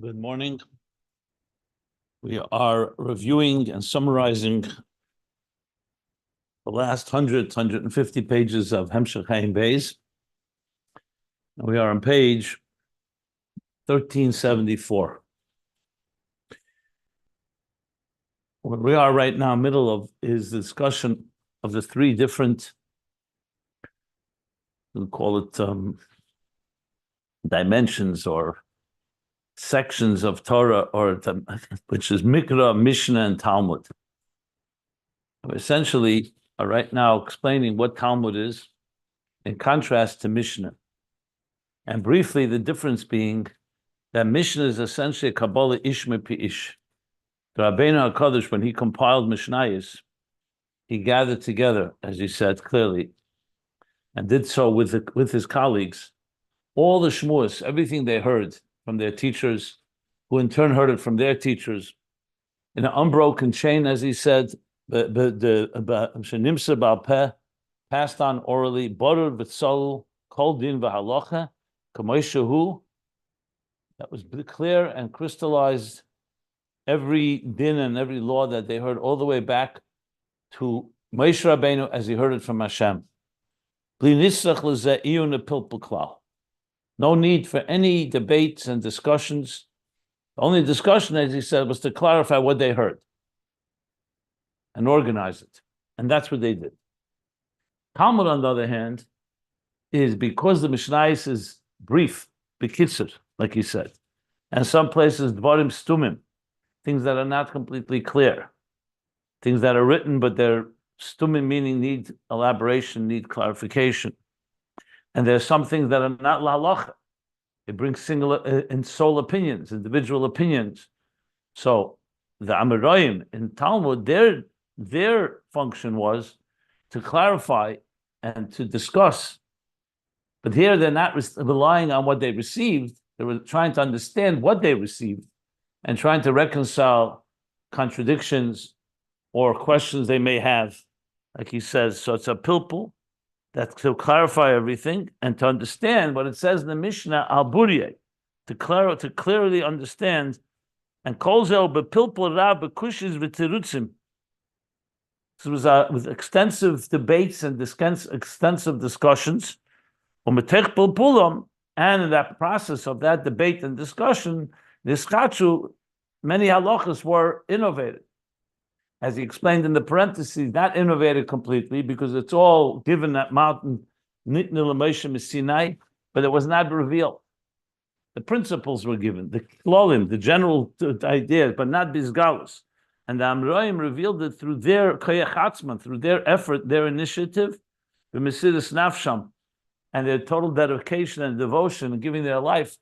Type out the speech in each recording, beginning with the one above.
Good morning. We are reviewing and summarizing the last 150 pages of Ayin Beis. We are on page 1374. Where we are right now, middle of, is the discussion of the three different, we'll call it dimensions or sections of Torah, which is Mikra, Mishnah, and Talmud. We're essentially are right now explaining what Talmud is in contrast to Mishnah. And briefly, the difference being that Mishnah is essentially a Kabbalah ish mepi ish. The Rabbeinu HaKadosh, when he compiled Mishnayos, he gathered together, as he said clearly, and did so with his colleagues, all the shmuas, everything they heard from their teachers, who in turn heard it from their teachers, in an unbroken chain, as he said, shenimsa ba'al peh, passed on orally, borur v'tzalul, kol din v'halacha, k'moishehu, that was clear and crystallized every din and every law that they heard all the way back to Moshe Rabbeinu as he heard it from Hashem. No need for any debates and discussions. The only discussion, as he said, was to clarify what they heard and organize it. And that's what they did. Talmud, on the other hand, is because the Mishnayos is brief, bekitzer, like he said, and some places dvarim stumim, things that are not completely clear, things that are written but they're stumim, meaning need elaboration, need clarification, and there's some things that are not lahalacha. It brings single and sole opinions, individual opinions. So the Amoraim in Talmud, their function was to clarify and to discuss. But here they're not relying on what they received. They were trying to understand what they received and trying to reconcile contradictions or questions they may have, like he says. So it's a pilpul that to clarify everything and to understand what it says in the Mishnah al Burye, to clearly understand. And kol zel bepilpul rab bekushis v'tirutzim. This was with extensive debates and extensive discussions. And in that process of that debate and discussion, niskachu, many halachas were innovated. As he explained in the parentheses, not innovated completely because it's all given that mountain, nitnu l'Moshe Sinai, but it was not revealed. The principles were given, the klolim, the general ideas, but not bizgalus. And the Amoraim revealed it through their koyach atzman, through their effort, their initiative, the mesiras nafsham, and their total dedication and devotion and giving their life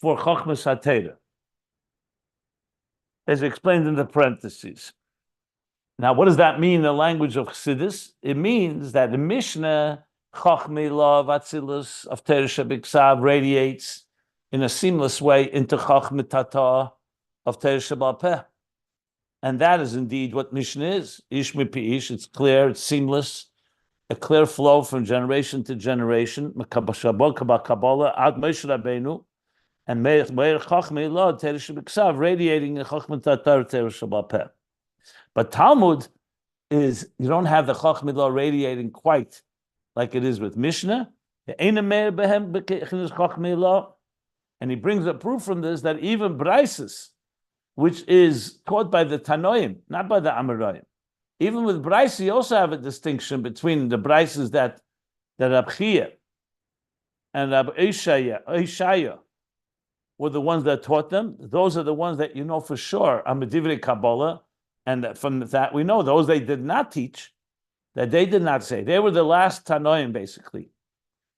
for Chochmas HaTeira, as explained in the parentheses. Now, what does that mean in the language of Chassidus? It means that the Mishnah, Chochmei Law, Atzilus, of Teira Shebiksav, radiates in a seamless way into Chochmei Tata of Teira Shebal Peh. And that is indeed what Mishnah is. Ish mipi ish, it's clear, it's seamless, a clear flow from generation to generation. Kabbalah ad Moshe Rabbeinu, and Meir Chochmei Law, Teira Shebiksav, radiating in Chochmei Tata, Teira Shebal Peh. But Talmud is, you don't have the Chochmei Law radiating quite like it is with Mishnah. And he brings a proof from this that even Bereishis, which is taught by the Tanoim, not by the Amoraim, even with Bereishis, you also have a distinction between the Bereishis that Rab Chia and Rab Ishaya were the ones that taught them. Those are the ones that you know for sure are Medivrei Kabbalah. And from that, we know those they did not teach, that they did not say. They were the last Tanoim, basically.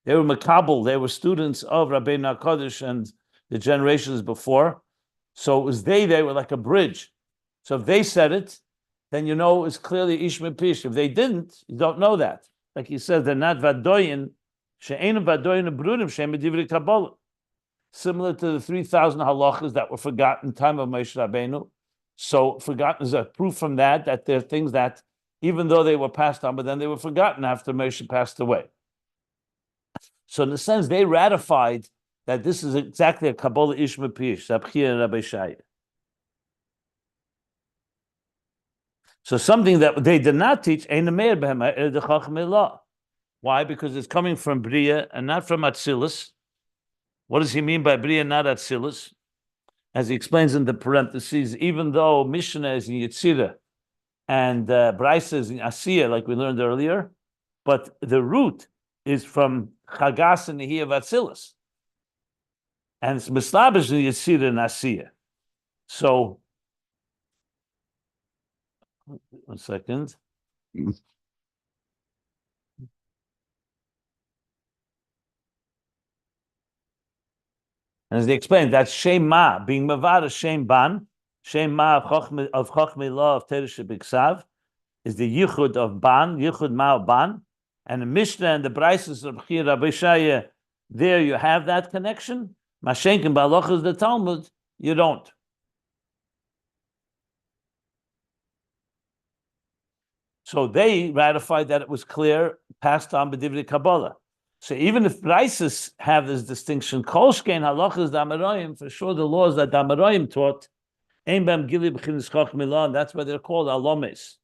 They were Makabel, they were students of Rabbeinu HaKadosh and the generations before. So it was they were like a bridge. So if they said it, then you know it's clearly Ish Mepish. If they didn't, you don't know that. Like he says, they're not Vadoyin, She'enu Vadoyin Abrudim, She'en Medivri Kabbalah. Similar to the 3,000 halachas that were forgotten in time of Moshe Rabbeinu. So forgotten is a proof from that there are things that, even though they were passed on, but then they were forgotten after Moshe passed away. So in a sense, they ratified that this is exactly a Kabbalah Ishma Pish, Rabchia and Rabbi Shai. So something that they did not teach, why? Because it's coming from Bria and not from Atzilus. What does he mean by Bria, not Atzilus? As he explains in the parentheses, even though Mishnah is in Yetzirah and Bereishis is in Asiya, like we learned earlier, but the root is from Chagas and Nehi of Atzilus. And it's Mislabish in Yetzirah and Asiya. So, 1 second. And as they explained, that's Shem Ma, being Mavada Shem Ban, Shem Ma of Chochma law of Teresh Biksav, is the Yichud of Ban, Yichud Ma of Ban, and the Mishnah and the Bereishis of Chir Rabbi Shaya, there you have that connection. Mashenkin Balochas the Talmud, you don't. So they ratified that it was clear, passed on B'divrei Kabbalah. So even if Bereishis have this distinction, Kolshkein halachas damaroyim, for sure the laws that damaroyim taught, ein bam gili b'chinas chochma law, and that's why they're called alomes,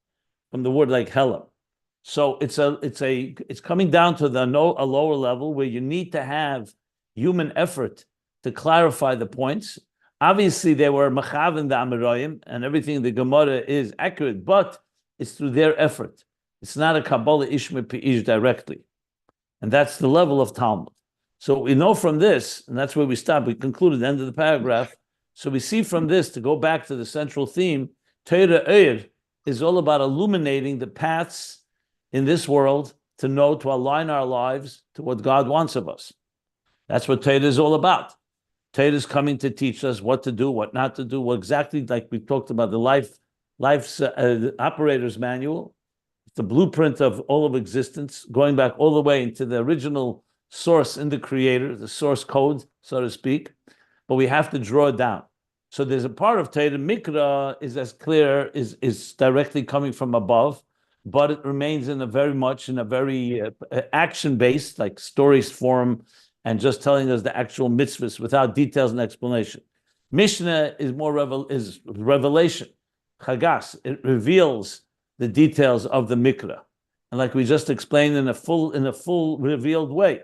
from the word like helam. So it's coming down to a lower level where you need to have human effort to clarify the points. Obviously, they were machavin the amaroyim, and everything in the Gemara is accurate, but it's through their effort. It's not a Kabbalah Ishma Pi'ish directly. And that's the level of Talmud. So we know from this, and that's where we stop, we concluded the end of the paragraph. So we see from this, to go back to the central theme, Torah Eir is all about illuminating the paths in this world to know, to align our lives to what God wants of us. That's what Torah is all about. Torah is coming to teach us what to do, what not to do, what exactly, like we talked about the life's operator's manual. It's the blueprint of all of existence, going back all the way into the original source in the creator, the source code, so to speak. But we have to draw it down. So there's a part of Torah, Mikra is as clear, is directly coming from above, but it remains in a very action-based, like stories form, and just telling us the actual mitzvahs without details and explanation. Mishnah is more revelation. Chagas, it reveals the details of the Mikra, and like we just explained in a full revealed way.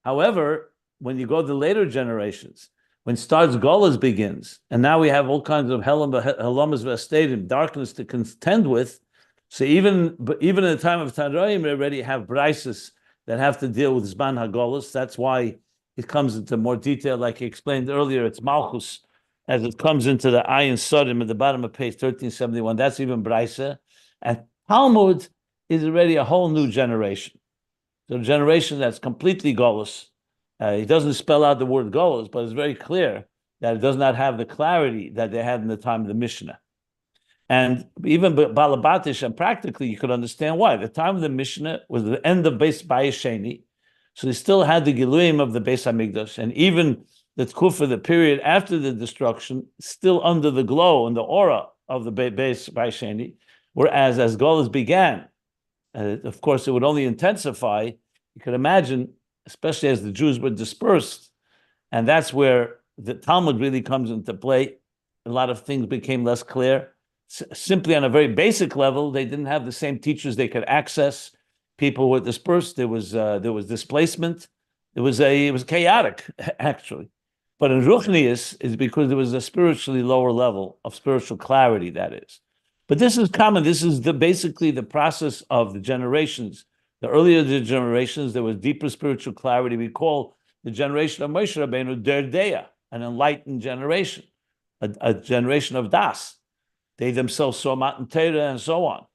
However, when you go to the later generations, when starts Golas begins, and now we have all kinds of helamas v'astadium, darkness to contend with. So even in the time of Tanoim, we already have Bereishis that have to deal with Zman HaGolas. That's why it comes into more detail, like he explained earlier. It's Malchus, as it comes into the Ayin Sodim at the bottom of page 1371. That's even Bereishis. And Talmud is already a whole new generation. So a generation that's completely Golos. He doesn't spell out the word Golos, but it's very clear that it does not have the clarity that they had in the time of the Mishnah. And even Balabatish, and practically you could understand why. The time of the Mishnah was the end of Beis Sheni, so they still had the Giluyim of the Beis Hamikdash, and even the Tkufa, the period after the destruction, still under the glow and the aura of the Beis Sheni. Whereas as Golas began, of course, it would only intensify. You could imagine, especially as the Jews were dispersed, and that's where the Talmud really comes into play. A lot of things became less clear. Simply on a very basic level, they didn't have the same teachers they could access. People were dispersed. There was displacement. It was chaotic, actually. But in Ruchnius is because there was a spiritually lower level of spiritual clarity, that is. But this is common. This is basically the process of the generations. The earlier the generations, there was deeper spiritual clarity. We call the generation of Moshe Rabbeinu Derdeya, an enlightened generation, a generation of Das. They themselves saw Matan Torah and so on.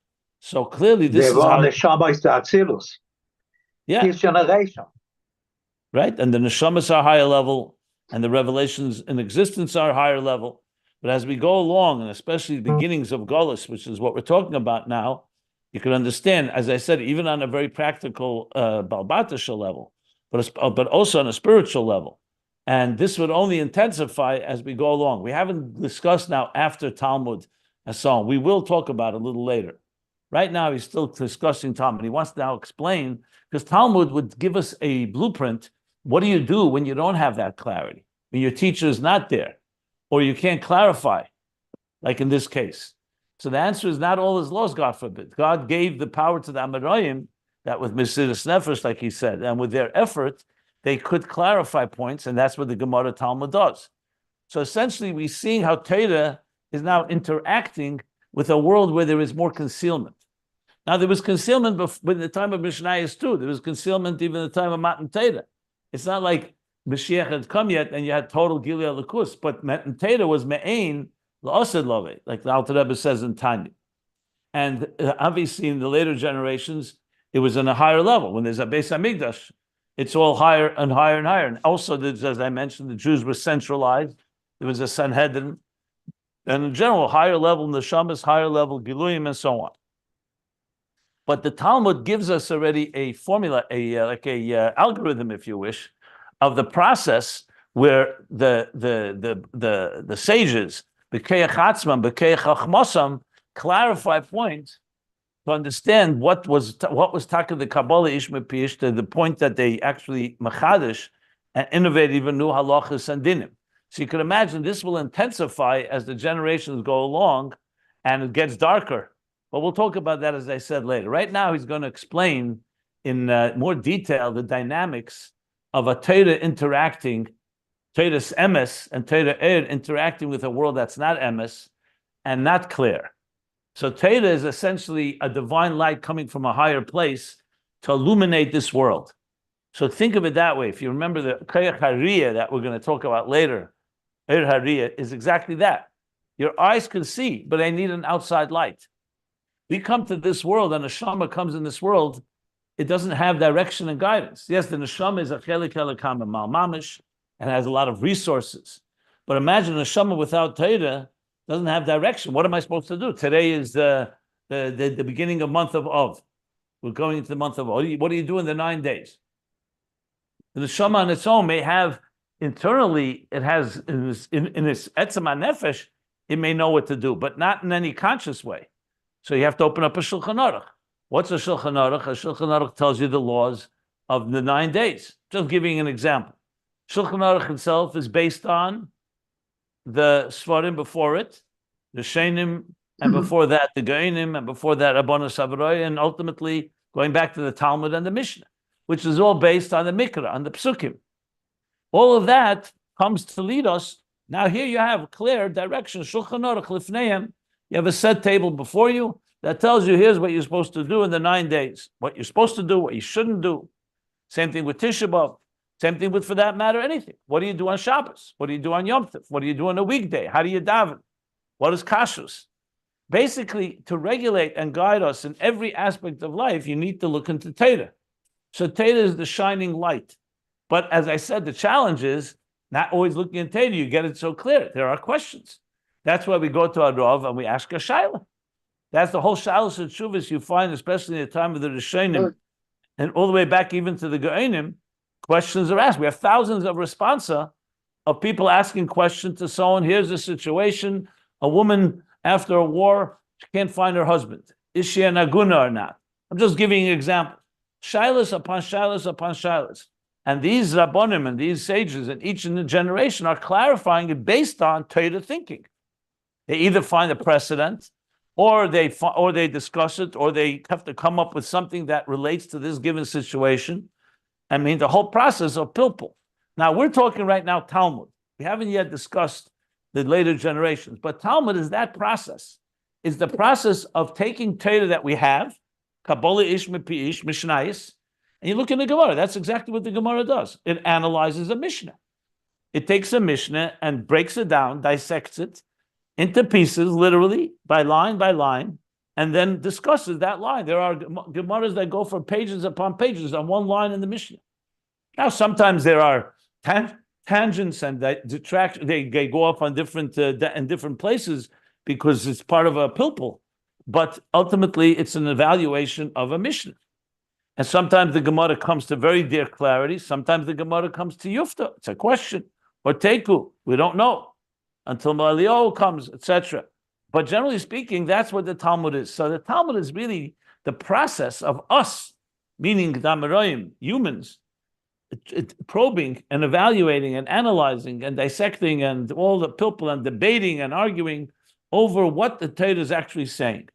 So clearly this is how... Yeah. His generation. Right? And the neshamas are higher level, and the revelations in existence are higher level. But as we go along, and especially the beginnings of Golas, which is what we're talking about now, you can understand, as I said, even on a very practical Balbatisha level, but also on a spiritual level. And this would only intensify as we go along. We haven't discussed now after Talmud and so on. We will talk about it a little later. Right now, he's still discussing Talmud. He wants to now explain, because Talmud would give us a blueprint What do you do when you don't have that clarity? When your teacher is not there, or you can't clarify, like in this case? So the answer is not all is lost, God forbid. God gave the power to the Amoraim that with Mesiras Nefesh, like he said, and with their effort, they could clarify points, and that's what the Gemara Talmud does. So essentially, we're seeing how Torah is now interacting with a world where there is more concealment. Now, there was concealment in the time of Mishnayos too. There was concealment even in the time of Matan Torah. It's not like Mashiach had come yet and you had total Gilead Lakus, but Matan Torah was Me'ain La'ased Love, like the Alter Rebbe says in Tanya. And obviously, in the later generations, it was on a higher level. When there's a Beis Hamikdash, it's all higher and higher and higher. And also, as I mentioned, the Jews were centralized. There was a Sanhedrin, and in general, higher level neshamas, higher level giluyim, and so on. But the Talmud gives us already a formula, algorithm, if you wish, of the process where the sages, b'keich atzmam, b'keich chachmosam, clarify points to understand what was taka the Kabbalah Ishmael to the point that they actually machadish and innovate even new halachas and dinim. So you can imagine this will intensify as the generations go along and it gets darker. But we'll talk about that, as I said, later. Right now, he's going to explain in more detail the dynamics of a Torah interacting, Toras Emes and Torah interacting with a world that's not Emes and not clear. So Torah is essentially a divine light coming from a higher place to illuminate this world. So think of it that way. If you remember the Koyach Hariyah that we're going to talk about later, Hariyah is exactly that. Your eyes can see, but they need an outside light. We come to this world, and a neshama comes in this world, it doesn't have direction and guidance. Yes, the neshama is a chelik elikam mal mamish and has a lot of resources. But imagine a neshama without Torah doesn't have direction. What am I supposed to do? Today is the beginning of month of Av. We're going into the month of Av. What do you do in the 9 days? The neshama on its own may have internally, it has in its etzem nefesh, it may know what to do, but not in any conscious way. So you have to open up a Shulchan Aruch. What's a Shulchan Aruch? A Shulchan Aruch tells you the laws of the 9 days. Just giving an example. Shulchan Aruch itself is based on the Svarim before it, the Shainim, and before that the Geinim, and before that Rabbanos Avraya, and ultimately going back to the Talmud and the Mishnah, which is all based on the Mikra, on the Psukim. All of that comes to lead us. Now here you have clear direction. Shulchan Aruch Lifneim. You have a set table before you that tells you here's what you're supposed to do in the 9 days, what you're supposed to do, what you shouldn't do. Same thing with Tisha B'Av. Same thing with, for that matter, anything. What do you do on Shabbos? What do you do on Yom Tov? What do you do on a weekday? How do you daven? What is kashrus? Basically, to regulate and guide us in every aspect of life, you need to look into Torah. So Torah is the shining light. But as I said, the challenge is not always looking at Torah. You get it so clear. There are questions. That's why we go to our Rav and we ask a Shaila. That's the whole Shailas and Shuvas you find, especially in the time of the Rishonim, and all the way back even to the Geonim, questions are asked. We have thousands of responsa of people asking questions to someone. Here's the situation. A woman after a war, she can't find her husband. Is she an aguna or not? I'm just giving an example. Shailas upon Shailas upon Shailas. And these Rabbonim and these sages in each generation are clarifying it based on Torah thinking. They either find a precedent, or they discuss it, or they have to come up with something that relates to this given situation. I mean, the whole process of pilpul. Now, we're talking right now Talmud. We haven't yet discussed the later generations, but Talmud is that process. It's the process of taking Torah that we have, Kabbalah Ish Mipi Ish, Mishnayos, and you look in the Gemara. That's exactly what the Gemara does. It analyzes a Mishnah. It takes a Mishnah and breaks it down, dissects it, into pieces, literally, by line, and then discusses that line. There are Gemaras that go for pages upon pages on one line in the Mishnah. Now, sometimes there are tangents and detract. They go off on different places because it's part of a pilpul. But ultimately, it's an evaluation of a Mishnah. And sometimes the Gemara comes to very dear clarity. Sometimes the Gemara comes to yufta. It's a question. Or teku. We don't know until Ma'alio comes, etc. But generally speaking, that's what the Talmud is. So the Talmud is really the process of us, meaning Damaroim, humans, probing and evaluating and analyzing and dissecting and all the people and debating and arguing over what the Torah is actually saying.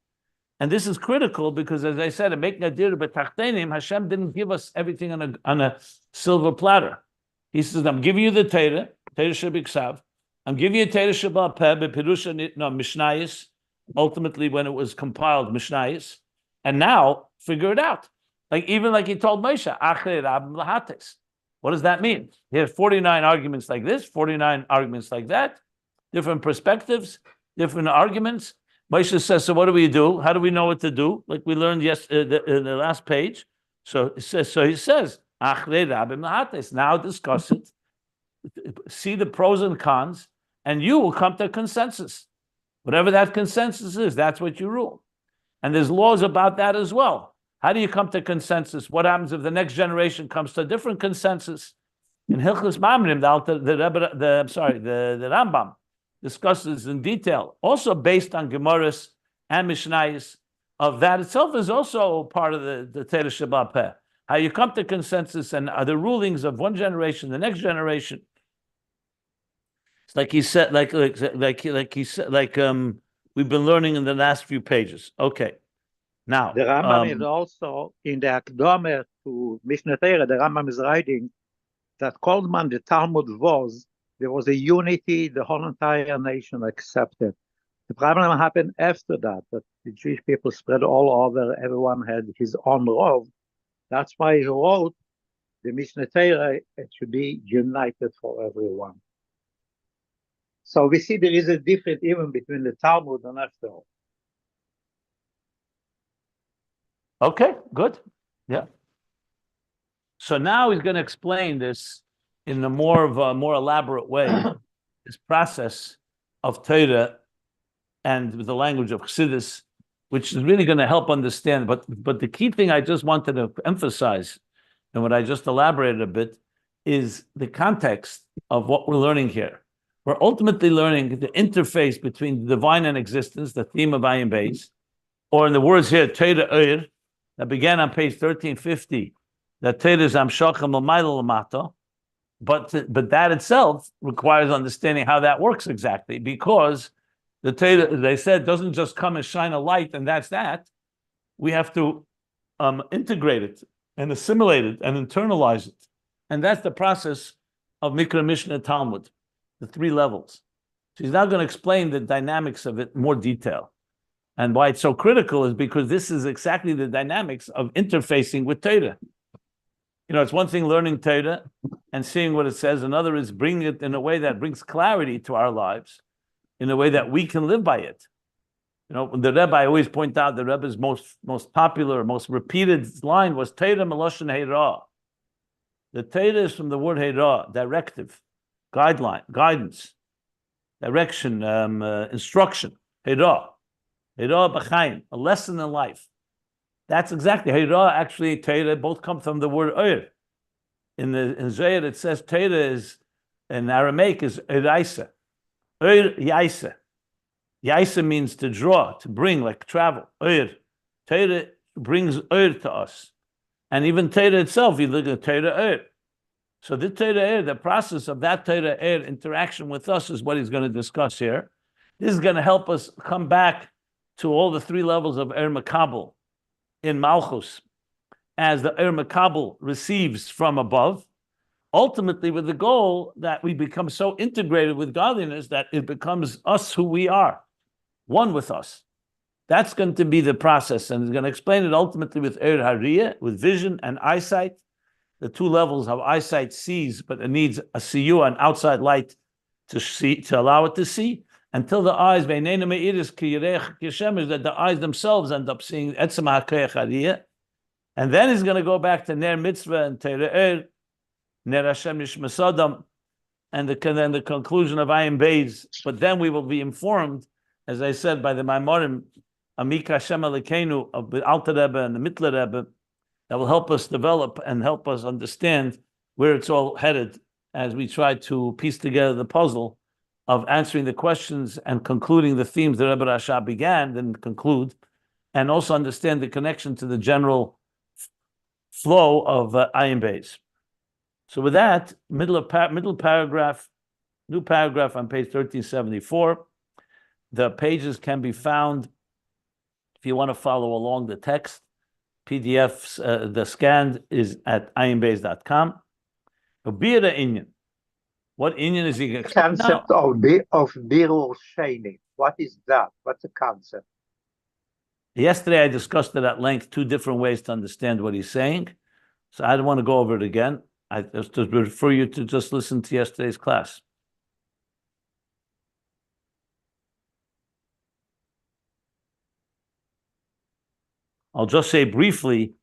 And this is critical because, as I said, in making a dir b'tachtenim, Hashem didn't give us everything on a silver platter. He says, I'm giving you the Torah shebiksav. I'm giving you Torah shebal peh, b'pirusha, mishnayis, ultimately when it was compiled, mishnayis. And now, figure it out. Even like he told Moshe, achrei rab lahates. What does that mean? He has 49 arguments like this, 49 arguments like that, different perspectives, different arguments. Moshe says, so what do we do? How do we know what to do? Like we learned in the last page. So he says, achrei rabim lahates. Now discuss it, see the pros and cons, and you will come to a consensus. Whatever that consensus is, that's what you rule. And there's laws about that as well. How do you come to consensus? What happens if the next generation comes to a different consensus? In Hilchos Mamrim, the Rambam discusses in detail, also based on Gemaras and Mishnayos. Of that itself is also part of the Torah Shebal Peh. How you come to consensus and the rulings of one generation, the next generation. It's like he said, we've been learning in the last few pages. Okay. Now, the Rambam is also in the Akdome to Mishnah Torah. The Rambam is writing that Kolman the Talmud there was a unity, the whole entire nation accepted. The problem happened after that the Jewish people spread all over, everyone had his own role. That's why he wrote the Mishnah Torah, it should be united for everyone. So we see there is a difference even between the Talmud and after all. Okay, good. Yeah. So now he's going to explain this in a more elaborate way, this process of Torah and with the language of Chassidus, which is really going to help understand. But the key thing I just wanted to emphasize, and what I just elaborated a bit, is the context of what we're learning here. We're ultimately learning the interface between the divine and existence, the theme of Ayin Beis, or in the words here, Torah Eir, that began on page 1350, that Torah is Amshachim L'mayla L'mata, but that itself requires understanding how that works exactly, because the Torah, they said, doesn't just come and shine a light and that's that. We have to integrate it and assimilate it and internalize it. And that's the process of Mikra, Mishnah, Talmud, the three levels. So he's now going to explain the dynamics of it in more detail. And why it's so critical is because this is exactly the dynamics of interfacing with Torah. It's one thing learning Torah and seeing what it says. Another is bringing it in a way that brings clarity to our lives, in a way that we can live by it. The Rebbe, I always point out, the Rebbe's most popular, most repeated line was Torah Meloshen Heirah. The Torah is from the word Heirah, directive, guideline, guidance, direction, instruction, Heirah. Heirah b'chaim, a lesson in life. That's exactly Heirah. Actually, Torah both come from the word Eir. In Zohar it says Torah is in Aramaic is Eiraisa. Eir Yaisa. Yaisa means to draw, to bring, like travel. Eir. Torah brings Eir to us, and even Torah itself. You look at Torah Eir. So the Torah Eir, the process of that Torah Eir interaction with us is what he's going to discuss here. This is going to help us come back to all the three levels of Er Makabel in Malchus, as the Er Makabel receives from above, ultimately with the goal that we become so integrated with godliness that it becomes us who we are, one with us. That's going to be the process, and he's going to explain it ultimately with Er Hariyah, with vision and eyesight, the two levels of eyesight sees, but it needs a siyua, an outside light to see, to allow it to see, until the eyes, that the eyes themselves end up seeing Etzem HaKoyach Hariyah. And then he's going to go back to Ner Mitzvah and Torah Eir, Ner Hashem Nishmas Adam, and then the conclusion of Ayin Beis. But then we will be informed, as I said, by the Maimorim, Amik Hashem Elokeinu of the Alter Rebbe and the Mittler Rebbe, that will help us develop and help us understand where it's all headed as we try to piece together the puzzle of answering the questions and concluding the themes that Rebbe Rasha began, then conclude, and also understand the connection to the general flow of Ayin Beis. So with that, middle paragraph, new paragraph on page 1374. The pages can be found if you want to follow along the text. PDFs, the scan is at ayinbeis.com. Bira Inyan. What Inyan is he going to explain? Concept of Birur Sheni. What is that? What's the concept? Yesterday I discussed it at length, two different ways to understand what he's saying. So I don't want to go over it again. I just refer you to just listen to yesterday's class. I'll just say briefly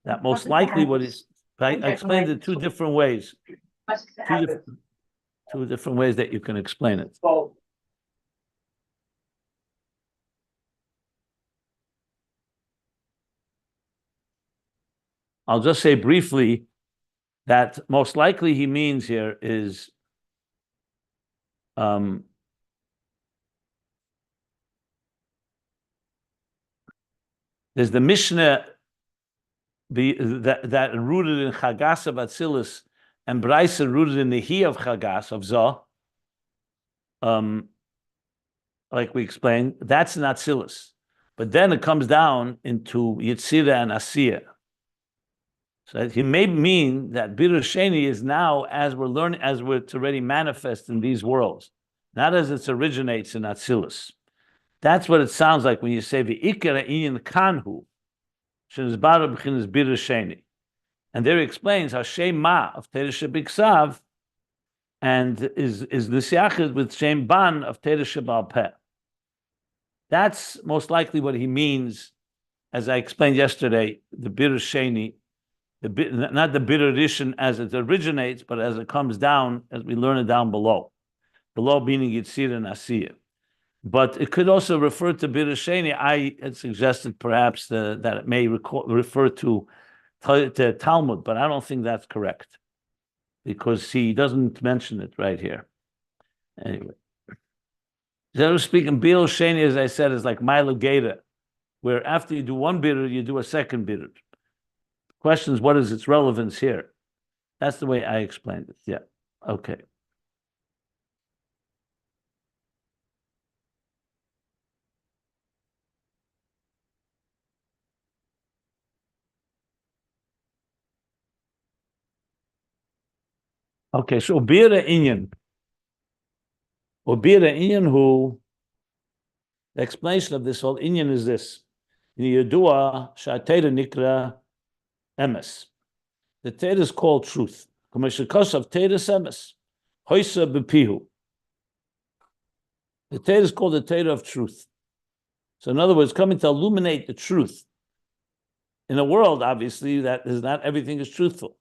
that most likely what is, I explained it two different ways. Two different ways that you can explain it. I'll just say briefly that most likely he means here is there's the Mishnah that rooted in Chagas of Atzilus and Bereishis rooted in the He of Chagas of Zah. Like we explained, that's an Atzilus. But then it comes down into Yitzira and Asiya. So he may mean that Birur Sheni is now, as we're learning, as it's already manifest in these worlds, not as it originates in Atzilus. That's what it sounds like when you say V'ikara Ayin Kanhu, Shenizbara B'chinas Birur Sheni. And there he explains how Shem Ma of Teresh Biksav and is Nisyachid with Shem Ban of Teresh Bal Peh. That's most likely what he means, as I explained yesterday, the Birur Sheni, not the Birur Rishon as it originates, but as it comes down, as we learn it down below. Below meaning Yitzir and Asiya. But it could also refer to Birur Sheni. I had suggested perhaps that it may refer to Talmud, but I don't think that's correct because he doesn't mention it right here. Anyway. Generally speaking, Birur Sheni, as I said, is like Milo Geda, where after you do one Birur, you do a second Birur. Question is, what is its relevance here? That's the way I explained it. Yeah. Okay. Okay, so Bira Inyan. Bira Inyan, who the explanation of this whole Inyan is this. In Yedua, Shatera Nikra Emes. The Torah is called truth. Toras Emes. Hoisa Bepihu. The Torah is called the Torah of truth. So in other words, coming to illuminate the truth. In a world, obviously, that is not everything is truthful.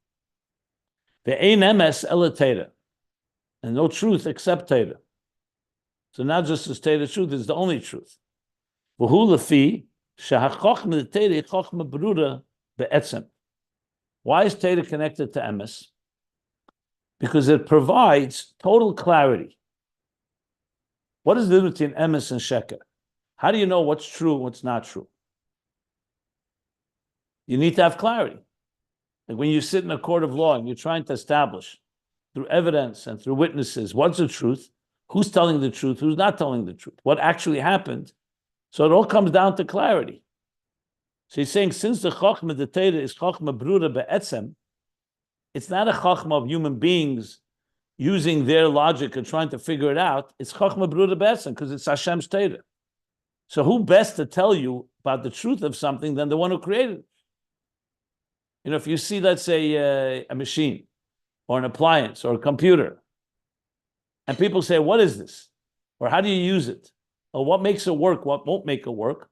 The Ayin Emes Ela Torah. And no truth except Torah. So not just the Torah truth is the only truth. V'hu lefi shehachochma the Torah chochma brura be'etzem. Why is Torah connected to Emes? Because it provides total clarity. What is the difference between Emes and Sheker? How do you know what's true and what's not true? You need to have clarity. Like when you sit in a court of law and you're trying to establish through evidence and through witnesses what's the truth, who's telling the truth, who's not telling the truth, what actually happened. So it all comes down to clarity. So he's saying, since the Chochma, the Torah is Chochma Brura Be'etzem, it's not a Chochma of human beings using their logic and trying to figure it out. It's Chochma Brura Be'etzem because it's Hashem's Torah. So who best to tell you about the truth of something than the one who created it? You know, if you see, let's say, a machine or an appliance or a computer, and people say, what is this? Or how do you use it? Or what makes it work? What won't make it work?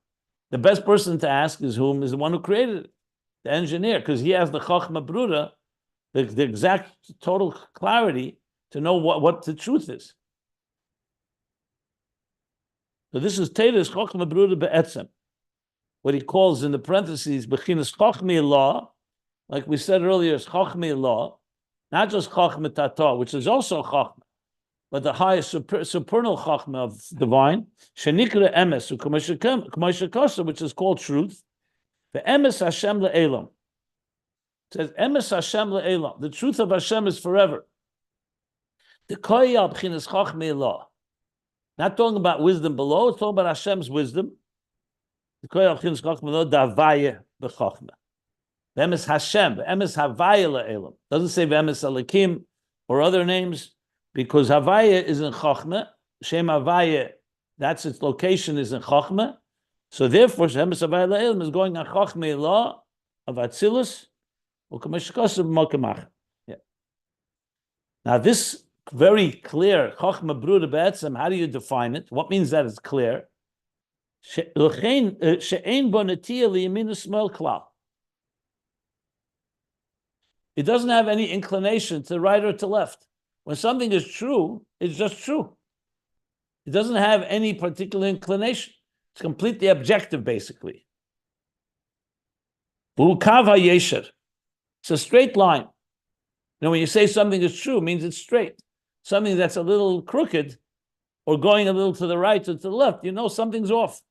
The best person to ask is whom? Is the one who created it, the engineer, because he has the Chochma Brura, the exact total clarity to know what the truth is. So this is Torah's Chochma Brura Be'etzem. What he calls in the parentheses, Bechinas Chochma Ilaah, like we said earlier, is Chochma Ilaah, not just Chochma Tata, which is also Chochma, but the highest supernal Chochma of divine, Shenikra Emes, K'moshe Kosa, which is called truth, the Emes Hashem le'elam. It says, Emes Hashem le'elam. The truth of Hashem is forever. The koyal b'chinas chochma Ilaah. Not talking about wisdom below, it's talking about Hashem's wisdom. The koyal b'chinas chochma Ilaah, the havaya b'chochma. Emes Hashem, Emes havaya le'elam. Doesn't say Emes Elikim or other names, because havaya is in chochma. Shem havaya, that's its location, is in chochma. So therefore, Emes havaya le'elam is going on chochma Ilaah of Atzilus. Yeah. Now this very clear Chochma Bruda Be'etzem, how do you define it? What means that it's clear? It doesn't have any inclination to right or to left. When something is true, it's just true. It doesn't have any particular inclination. It's completely objective, basically. It's a straight line. You know, when you say something is true, it means it's straight. Something that's a little crooked or going a little to the right or to the left, you know something's off.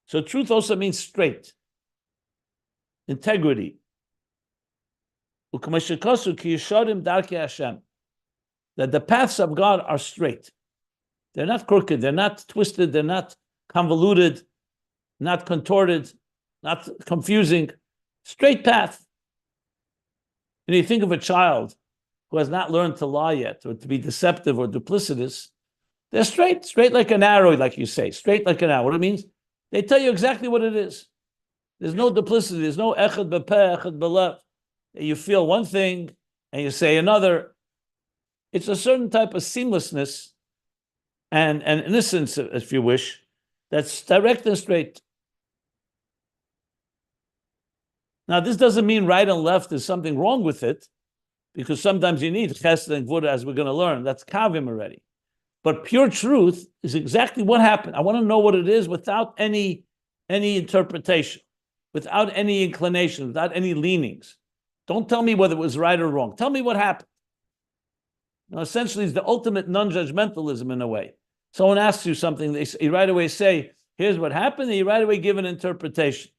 So truth also means straight. Integrity. That the paths of God are straight. They're not crooked, they're not twisted, they're not convoluted, not contorted, not confusing, straight path. And you think of a child who has not learned to lie yet, or to be deceptive or duplicitous, they're straight like an arrow, like you say, straight like an arrow. What it means? They tell you exactly what it is. There's no duplicity, there's no echad b'peh, echad b'lev. You feel one thing and you say another. It's a certain type of seamlessness and innocence, if you wish, that's direct and straight. Now, this doesn't mean right and left is something wrong with it, because sometimes you need chesed and gvura, as we're going to learn. That's kavim already. But pure truth is exactly what happened. I want to know what it is without any interpretation, without any inclination, without any leanings. Don't tell me whether it was right or wrong. Tell me what happened. Now, essentially, it's the ultimate non-judgmentalism in a way. Someone asks you something, you right away say, here's what happened, and you right away give an interpretation.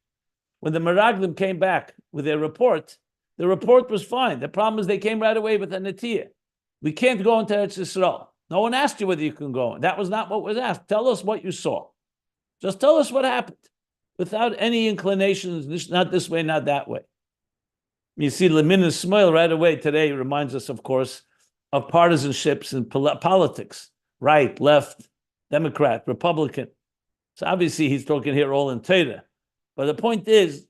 When the Meraglim came back with their report, the report was fine. The problem is they came right away with a netiyah. We can't go into Eretz Yisrael. No one asked you whether you can go. That was not what was asked. Tell us what you saw. Just tell us what happened, without any inclinations, not this way, not that way. You see, Lemin and Smoil right away today reminds us, of course, of partisanships in politics. Right, left, Democrat, Republican. So obviously he's talking here all in Torah. But the point is,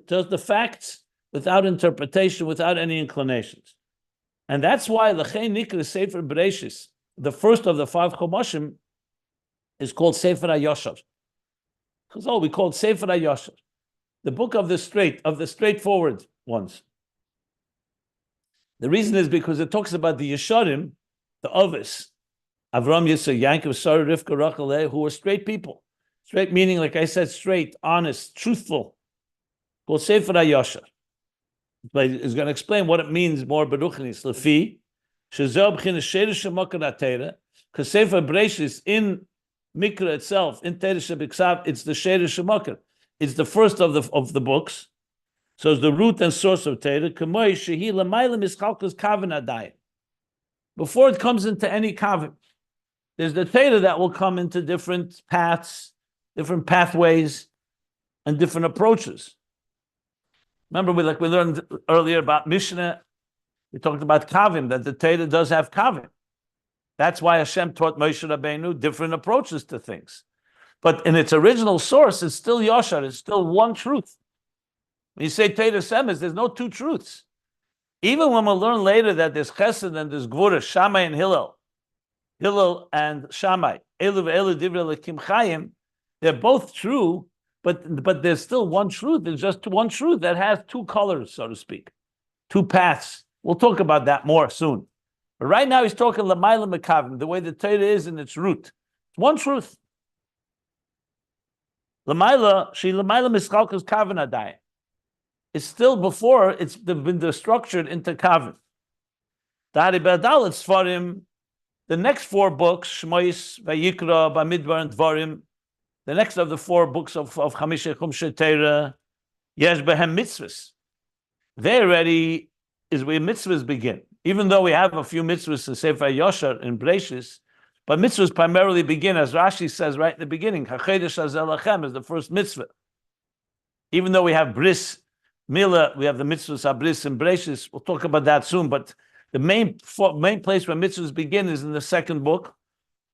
just the facts without interpretation, without any inclinations. And that's why L'chein Nikra Sefer Bereishis, the first of the 5 Chomashim, is called Sefer HaYoshor. Because we call it Sefer HaYoshor, the book of the straightforward ones. The reason is because it talks about the Yeshorim, the Ovis, Avram, Yisrael, Yankov, Sarah, Rivka, Rachel, who were straight people. Straight meaning, like I said, straight, honest, truthful. Called Sefer HaYoshor. But he's going to explain what it means more beruchnis. Lefi, shezeh b'chinas sheirish shemakar HaTorah, because Sefer Bereishis in Mikra itself, in Torah Shebiksav, it's the sheirish shemakar. It's the first of the books. So it's the root and source of Torah. K'moi shehi l'mayla mischalkus kavim adayim. Before it comes into any kavim, there's the Torah that will come into different paths, different pathways, and different approaches. Remember, we learned earlier about Mishnah. We talked about Kavim, that the Torah does have Kavim. That's why Hashem taught Moshe Rabbeinu different approaches to things. But in its original source, it's still Yoshor, it's still one truth. When you say Toras Emes, there's no two truths. Even when we'll learn later that there's Chesed and there's Gvura, Shammai and Hillel and Shammai, Elu ve'elu divrei lekim chayim, they're both true, but there's still one truth. There's just one truth that has two colors, so to speak, two paths. We'll talk about that more soon. But right now he's talking l'mayla mekavim, the way the Torah is in its root. It's one truth. L'mayla mischalkus kavim adayim. It's still before it's been structured into kavim. The next 4 books, Shmois, Vayikra, Bamidbar, and Dvarim, the next of the 4 books of Chamisha Chumshe Torah, Yesh Behem Mitzvahs. They already is where mitzvahs begin. Even though we have a few mitzvahs in Sefer Yoshor and Bereishis, but mitzvahs primarily begin, as Rashi says right in the beginning, HaChedesh Hazeh Lachem is the first mitzvah. Even though we have bris, milah, we have the mitzvahs abris and Bereishis, we'll talk about that soon, but the main place where mitzvahs begin is in the second book,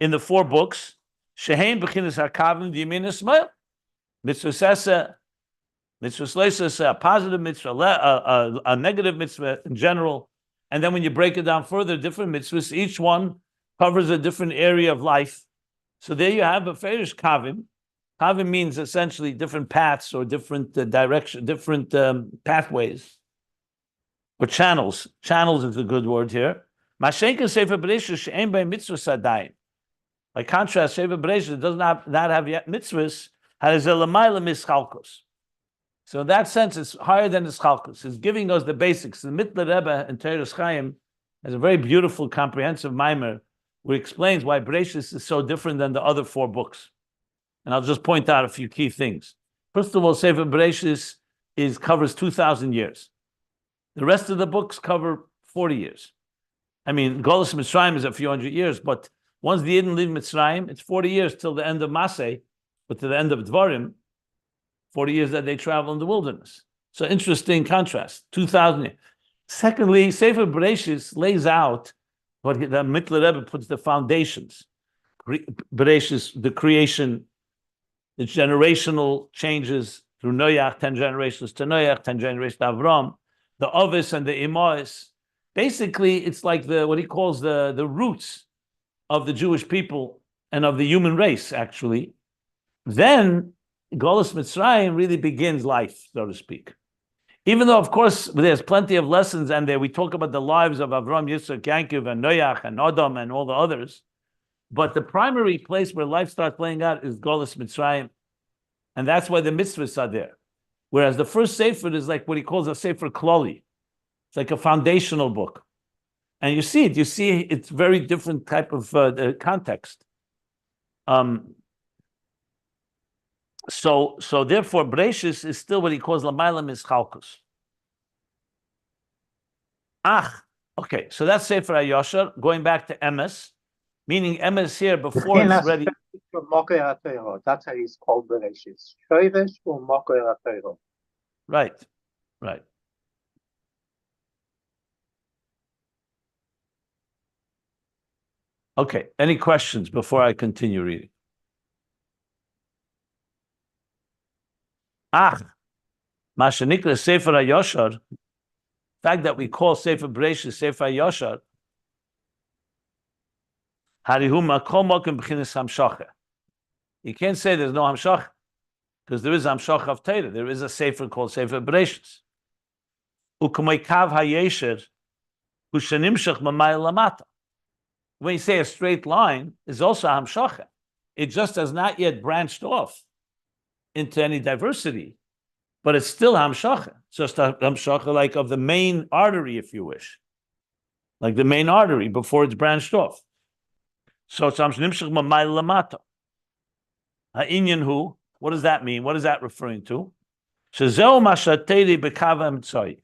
in the 4 books, Shehein B'chinas HaKavim V'Yamin Ismail, mitzvah sesa, mitzvah sesa, a positive mitzvah, a negative mitzvah in general, and then when you break it down further, different mitzvahs, each one covers a different area of life. So there you have a Ferish Kavim. Kavim means essentially different paths or different direction, different pathways or channels. Channels is a good word here. Mashenka Sefer Bereishis she'ein bei mitzvah sadayin. By contrast, Sefer Bereishis does not have yet mitzvahs. Has a lamayla mischalkos. So in that sense, it's higher than the Schalkus. It's giving us the basics. The Mittler Rebbe in Toras Chaim has a very beautiful, comprehensive mimer where he explains why Bereishis is so different than the other 4 books. And I'll just point out a few key things. First of all, Sefer Bereishis covers 2,000 years. The rest of the books cover 40 years. I mean, Golus Mitzrayim is a few hundred years, but once the Yidden leave Mitzrayim, it's 40 years till the end of Maseh, but to the end of Dvarim, 40 years that they travel in the wilderness. So interesting contrast, 2,000 years. Secondly, Sefer Bereishis lays out what the Mittler Rebbe puts the foundations. Bereishis, the creation, the generational changes through Noach, 10 generations to Noach, 10 generations to Avram, the Ovis and the Imais. Basically, it's like what he calls the roots of the Jewish people and of the human race, actually. Then Golus Mitzrayim really begins life, so to speak. Even though, of course, there's plenty of lessons, and there we talk about the lives of Avram, Yitzchak, Yaakov, and Noach, and Adam, and all the others. But the primary place where life starts playing out is Golus Mitzrayim, and that's why the mitzvahs are there. Whereas the first Sefer is like what he calls a Sefer Kloli. It's like a foundational book. And you see it's very different type of context. So therefore, Bereishis is still what he calls Lamayla Mischalkus. Okay, so that's Sefer Yoshor, going back to Emes, meaning Emes here before it's ready. That's how he's called Bereishis. Shovesh or Moker HaTorah. Right. Okay, any questions before I continue reading? Mashanikra Sefer Yoshor, fact that we call Sefer Bereishis Sefer Yoshor, Harihu Makom Mokim B'chinas Hamshacha. You can't say there's no Hamshacha, because there is Hamshacha of Torah. There is a Sefer called Sefer Bereishis. U'kamei Kav HaYesher Hu Shenimshach Mamayil Lamata. When you say a straight line, is also Hamshacha. It just has not yet branched off into any diversity, but it's still Hamshacha. It's just a Hamshacha like of the main artery, if you wish. Like the main artery before it's branched off. So it's Hamshnimshach Mamayil Lamata. Ha'inyan hu, what does that mean? What is that referring to? Shezeu mashateri b'kavam tzoi.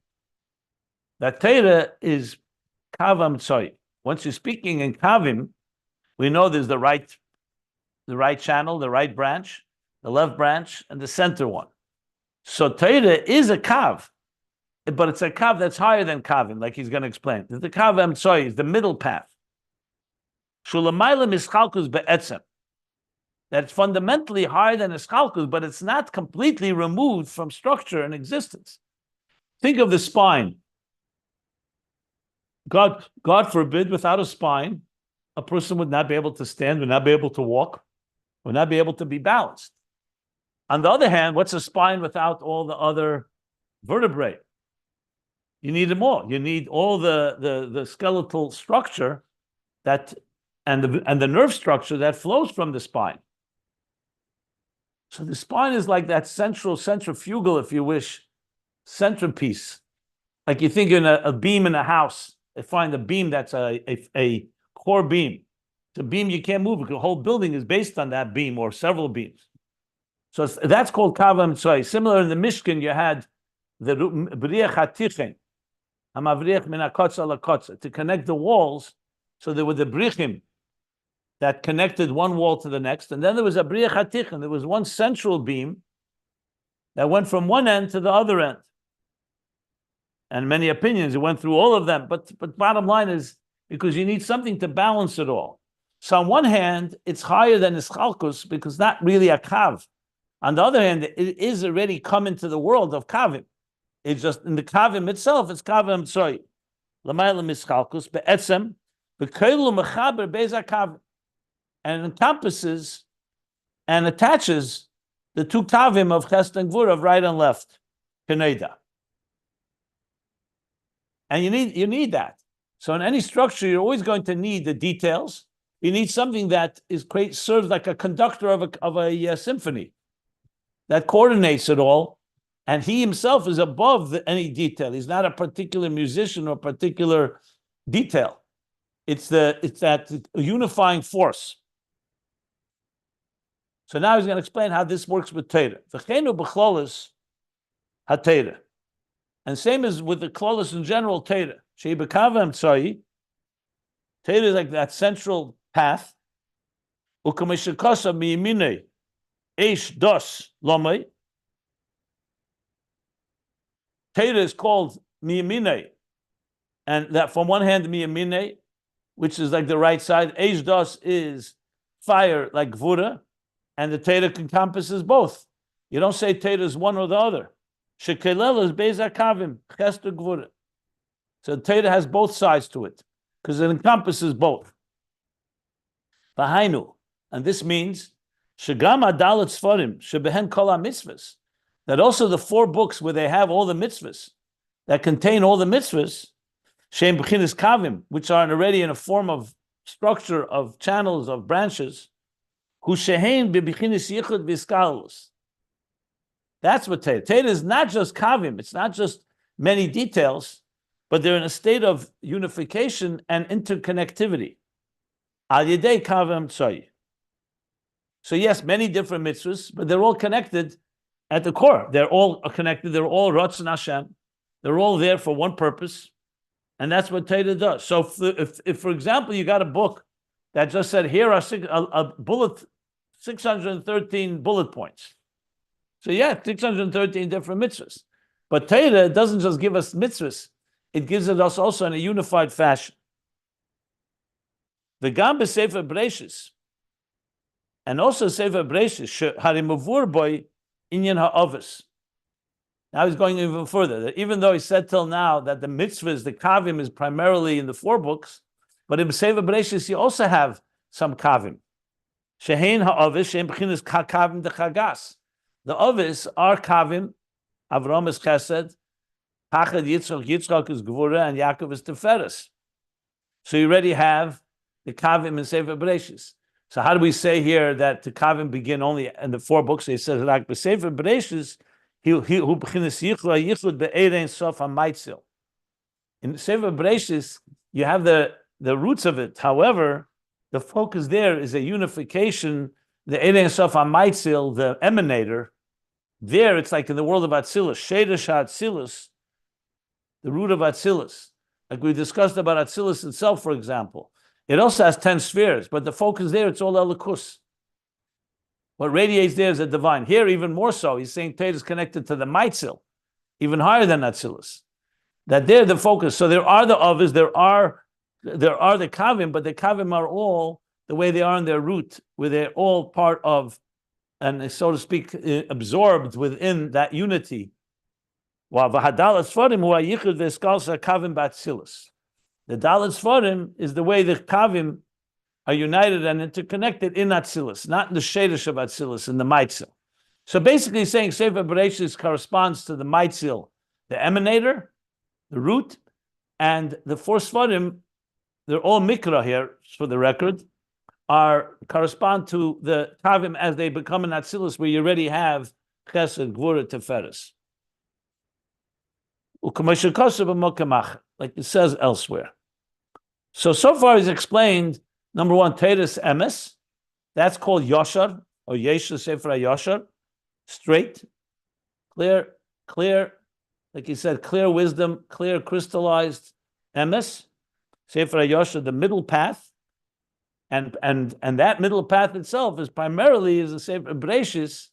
That Torah is kavam tzoi. Once you're speaking in Kavim, we know there's the right channel, the right branch, the left branch, and the center one. So Torah is a Kav, but it's a Kav that's higher than Kavim, like he's going to explain. The Kav Emtsoi is the middle path. Shulamayla mischalkus be'etzem. That's fundamentally higher than ischalkus, but it's not completely removed from structure and existence. Think of the spine. God forbid, without a spine, a person would not be able to stand, would not be able to walk, would not be able to be balanced. On the other hand, what's a spine without all the other vertebrae? You need them all. You need all the skeletal structure that and the nerve structure that flows from the spine. So the spine is like that centrifugal, if you wish, centerpiece. Like you think in a beam in a house. They find a beam that's a core beam. It's a beam you can't move. The whole building is based on that beam or several beams. So that's called Kavim Tzoi. Similar in the Mishkan, you had the B'riach HaTichen, HaMavriach Min HaKotza LaKotza, to connect the walls. So there were the Brichim that connected one wall to the next. And then there was a B'riach HaTichen. There was one central beam that went from one end to the other end. And many opinions, it went through all of them. But bottom line is, because you need something to balance it all. So on one hand, it's higher than Ischalkus because not really a Kav. On the other hand, it is already come into the world of Kavim. It's just in the Kavim itself, it's Kavim Tzoi. L'mayla Mischalkus, be'etzem, be'keilu mechaber be'eza Kavim. And encompasses and attaches the two Kavim of Chesed and Gvura, of right and left. Keneda. And you need that. So in any structure, you're always going to need the details. You need something that serves like a conductor of a symphony that coordinates it all. And he himself is above any detail. He's not a particular musician or particular detail. It's that unifying force. So now he's going to explain how this works with Torah. V'cheinu b'chlolis ha-Torah. And same as with the klolos in general, Torah. Shei b'kavim tzoi. Torah is like that central path. U'kamishakasa mi'yimine eish dos lomei. Torah is called miyamine, and that from one hand miyamine, which is like the right side. Eish dos is fire, like gvura, and the Torah encompasses both. You don't say Torah is one or the other. Shekelel is beza kavim chester gvura. So Torah has both sides to it because it encompasses both. V'hainu, and this means shegam adalat sfarim shebehen kol mitzvahs. That also the 4 books where they have all the mitzvahs, that contain all the mitzvahs, Shem B'chinas Kavim, which are already in a form of structure of channels, of branches, Hu Shehein B'chinas Yichud V'Iskalus. That's what Torah. Torah is not just Kavim, it's not just many details, but they're in a state of unification and interconnectivity. Al Yedei Kavim Tzoi. So yes, many different mitzvahs, but they're all connected at the core. They're all connected. They're all Ratzon Hashem. They're all there for one purpose. And that's what Torah does. So if for example, you got a book that just said, here are 613 bullet points. So yeah, 613 different mitzvahs. But Torah doesn't just give us mitzvahs. It gives it us also in a unified fashion. The Gam Sefer Bereishis, and also Sefer Bereishis, Harimavur boy Inyan ha'avos. Now he's going even further. That even though he said till now that the mitzvahs, the kavim, is primarily in the 4 books, but in Sefer Bereishis you also have some kavim. Shehein ha'avos, shehein b'chinas kavim dechagas. The avis are kavim. Avram is chesed, Pachad Yitzchak is gvura, and Yaakov is teferes. So you already have the kavim in Sefer Bereishis. So how do we say here that the Kavim begin only in the 4 books? He says like Sefer Bereishis, who b'chinas yichud be'erein sof ha'maitzil. In Sefer Bereishis, you have the roots of it. However, the focus there is a unification. The erein sof ha'maitzil, the emanator. There, it's like in the world of Atzilus, Shedesh Atzilus, the root of Atzilus. Like we discussed about Atzilus itself, for example. It also has 10 spheres, but the focus there, it's all Elikus. What radiates there is a divine. Here, even more so, he's saying Torah is connected to the Maitzil, even higher than Atzilus. That they're the focus. So there are the others, there are the Kavim, but the Kavim are all the way they are in their root, where they're all part of, and so to speak, absorbed within that unity. While V'hadalat Sfarim hu hayichud v'eskalsa Kavim b'Atzilus. The Dalet Sfarim is the way the Kavim are united and interconnected in Atzilus, not in the Shedesh of Atzilus, in the Maitzil. So basically saying Sefer Bereishis corresponds to the Maitzil, the emanator, the root, and the 4 Sfarim, they're all Mikra here, for the record, correspond to the Kavim as they become in Atzilus, where you already have Chesed, Gvura, Teferes. Like it says elsewhere. So far he's explained, number 1, Toras Emes. That's called Yoshor, or Yeshua Sefer Yoshor. straight, clear, like he said, clear wisdom, clear crystallized emes, Sefer Yoshor, the middle path, and that middle path itself is primarily a Sefer Bereishis,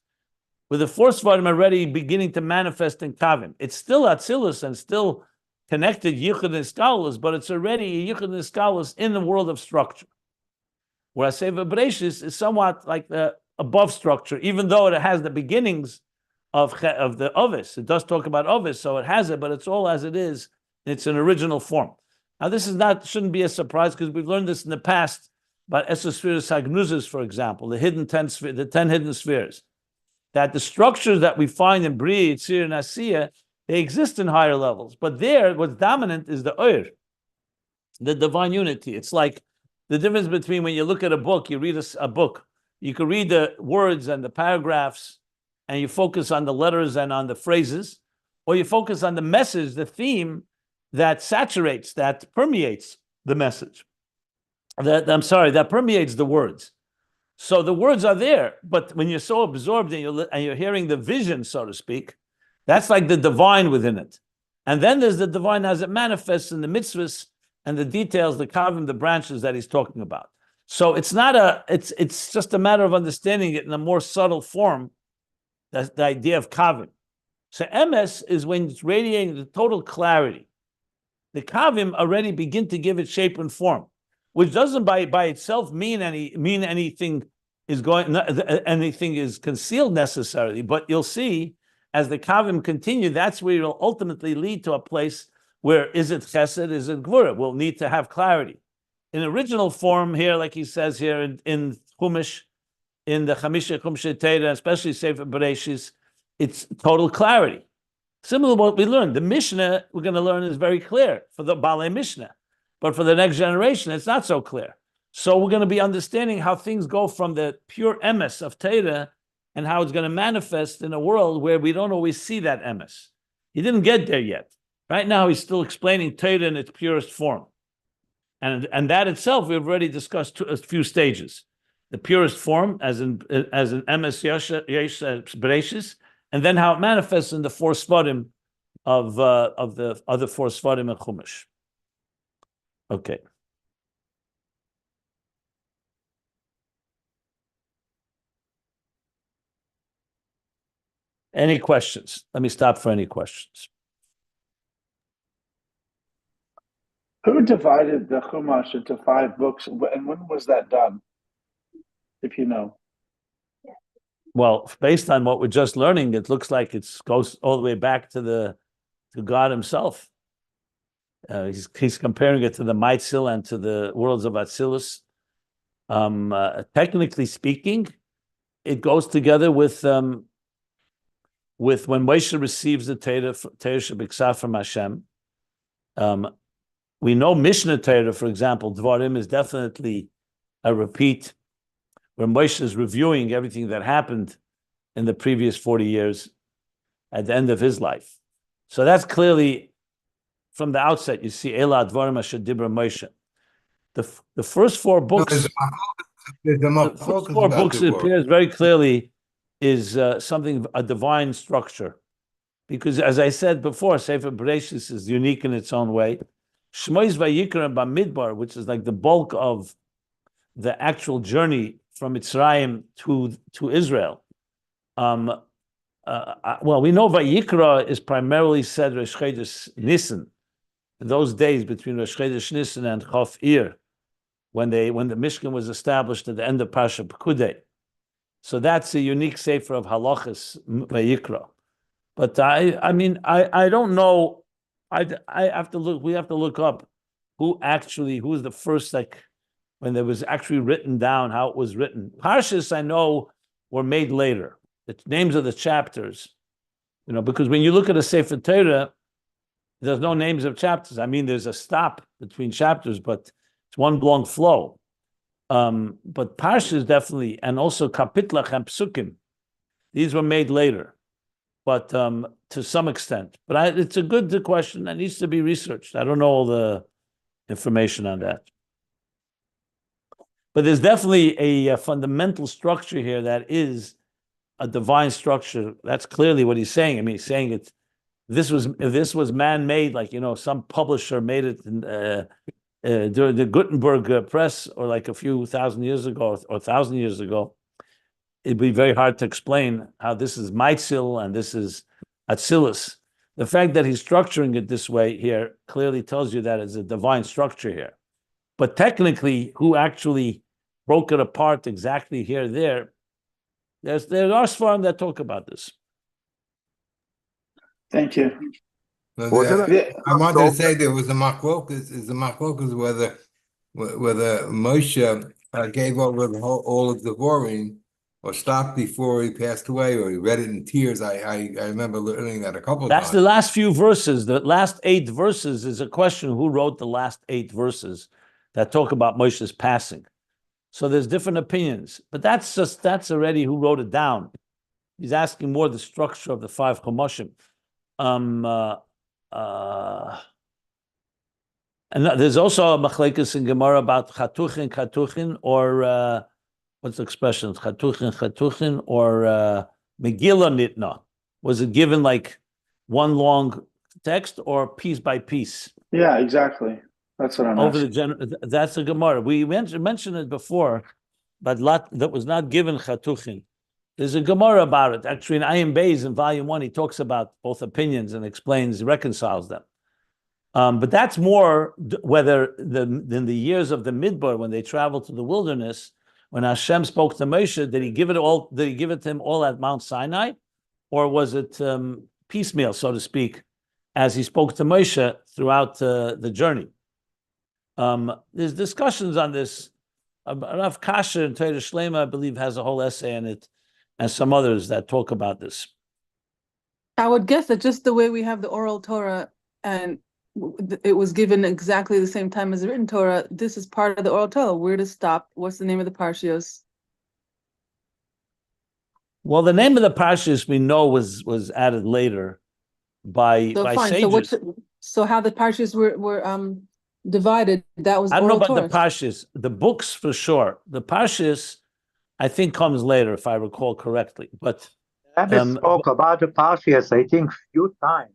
with the four Svarim already beginning to manifest in Kavim. It's still Atzilus and still connected Yichud and Iskalus, but it's already Yichud and Iskalus in the world of structure. Whereas Sefer Bereishis is somewhat like the above structure, even though it has the beginnings of the Ovis. It does talk about Ovis, so it has it, but it's all as it is. It's an original form. Now, this shouldn't be a surprise because we've learned this in the past about Esespheres Hagnuzes, for example, the 10 hidden spheres. That the structures that we find in Bri, Yitzir, and Asiya, they exist in higher levels. But there, what's dominant is the Oir, the divine unity. It's like the difference between when you look at a book, you read a book, you can read the words and the paragraphs, and you focus on the letters and on the phrases, or you focus on the message, the theme that saturates, that permeates the message. That permeates the words. So the words are there, but when you're so absorbed and you're hearing the vision, so to speak, that's like the divine within it. And then there's the divine as it manifests in the mitzvahs and the details, the kavim, the branches that he's talking about. So it's not it's just a matter of understanding it in a more subtle form. That's the idea of kavim. So emes is when it's radiating the total clarity. The kavim already begin to give it shape and form, which doesn't by itself mean anything is concealed necessarily. But you'll see as the kavim continue, that's where it'll ultimately lead to a place where is it chesed, is it gvura? We'll need to have clarity. In original form here, like he says here in Chumash, in the Chamisha Chumshe Teira, especially Sefer Bereishis, it's total clarity. Similar to what we learned. The Mishnah we're going to learn is very clear for the Balei Mishnah. But for the next generation, it's not so clear. So we're going to be understanding how things go from the pure emes of Torah and how it's going to manifest in a world where we don't always see that emes. He didn't get there yet. Right now, he's still explaining Torah in its purest form. And that itself, we've already discussed a few stages. The purest form, as in emes Bereishis, and then how it manifests in the four Svarim of the other four Svarim in Chumash. Okay. Any questions? Let me stop for any questions. Who divided the Chumash into 5 books, and when was that done, if you know? Well, based on what we're just learning, it looks like it goes all the way back to God himself. He's comparing it to the Maitzil and to the worlds of Atzilus. Technically speaking, it goes together with when Moshe receives the Torah Shebiksa from Hashem. We know Mishnah Torah, for example, Dvarim is definitely a repeat where Moshe is reviewing everything that happened in the previous 40 years at the end of his life. So that's clearly, from the outset, you see Ilaah Dvarim Asher Dibra Moshe. The first 4 books, it appears very clearly is something, a divine structure. Because as I said before, Sefer Bereishis is unique in its own way. Shmois Vayikra and Bamidbar, which is like the bulk of the actual journey from Mitzrayim to Israel. Well, we know Vayikra is primarily said Rosh Chodesh Nisan, in those days between Rosh Chodesh Nisan and Chof Ir, when the Mishkan was established at the end of Parsha Pekudei. So that's a unique sefer of halachas Vayikra. But I mean, I don't know. I have to look. We have to look up who was the first, like when there was actually written down how it was written. Parshas I know were made later. The names of the chapters, because when you look at a Sefer Torah, there's no names of chapters. I mean, there's a stop between chapters, but it's one long flow. But Parshas definitely, and also Kapitlach and Psukim, these were made later. But to some extent. But it's a good question that needs to be researched. I don't know all the information on that. But there's definitely a fundamental structure here that is a divine structure. That's clearly what he's saying. I mean, he's saying it. If this was man-made, like some publisher made it during the Gutenberg press, or like a few thousand years ago, or 1,000 years ago, it'd be very hard to explain how this is Maitzil and this is Atzilus. The fact that he's structuring it this way here clearly tells you that it's a divine structure here. But technically, who actually broke it apart exactly here, there are Svarim that talk about this. Thank you. I wanted to say there was a machlokas. Is the machlokas whether Moshe gave over all of the Devarim, or stopped before he passed away, or he read it in tears. I remember learning that a couple of times. That's the last few verses. The last 8 verses is a question: who wrote the last 8 verses that talk about Moshe's passing? So there's different opinions, but that's already who wrote it down. He's asking more the structure of the 5 Chomoshim. And there's also a machlekes in Gemara about chatuchin, or what's the expression? Chatuchin, or Megillah Nitna. Was it given like one long text or piece by piece? Yeah, exactly. That's what I'm asking. That's a Gemara. We mentioned it before, but that was not given chatuchin. There's a Gemara about it. Actually, in Ayin Beis, in Volume 1, he talks about both opinions and reconciles them. But that's more whether in the years of the Midbar, when they traveled to the wilderness, when Hashem spoke to Moshe, did he give it to him all at Mount Sinai, or was it piecemeal, so to speak, as he spoke to Moshe throughout the journey? There's discussions on this. Rav Kasher in Torah Shlema, I believe, has a whole essay on it, and some others that talk about this. I would guess that just the way we have the oral Torah, and it was given exactly the same time as the written Torah, this is part of the oral Torah. Where to stop? What's the name of the parshios? Well, the name of the parshios we know was added later by sages. So how the parshios were divided? That was I don't know oral about Torah. the parshios. The books for sure. The parshios, I think, comes later, if I recall correctly. But Emes spoke about the parshios, I think, few times.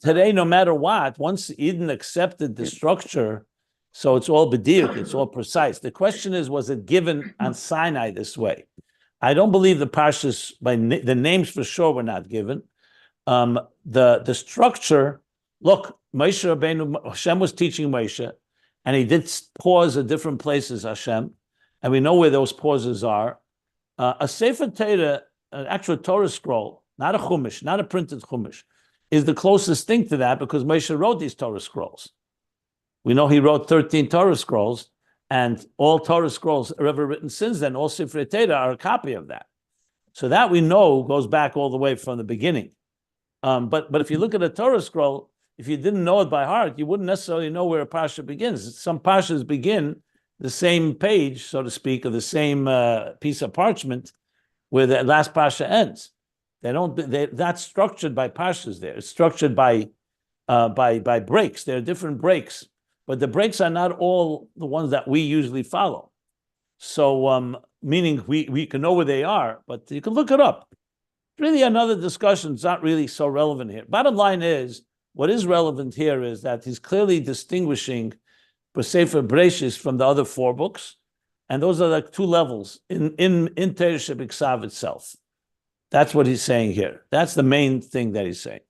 Today, no matter what, once Eden accepted the structure, so it's all bediuk, it's all precise. The question is, was it given on Sinai this way? I don't believe the parshas the names for sure were not given. The structure. Look, Moshe Rabbeinu, Hashem was teaching Moshe, and he did pause at different places. Hashem, and we know where those pauses are. A Sefer Torah, an actual Torah scroll. Not a chumash, not a printed chumash, is the closest thing to that, because Moshe wrote these Torah scrolls. We know he wrote 13 Torah scrolls, and all Torah scrolls ever written since then, all Sifrei Torah, are a copy of that. So that we know goes back all the way from the beginning. But if you look at a Torah scroll, if you didn't know it by heart, you wouldn't necessarily know where a parsha begins. Some parshas begin the same page, so to speak, or the same piece of parchment where the last parsha ends. They're not structured by parshas there. It's structured by breaks. There are different breaks, but the breaks are not all the ones that we usually follow. So, meaning we can know where they are, but you can look it up. Really, another discussion is not really so relevant here. Bottom line is, what is relevant here is that he's clearly distinguishing Sefer Bereishis from the other 4 books, and those are like 2 levels in Torah Shebiksav itself. That's what he's saying here. That's the main thing that he's saying.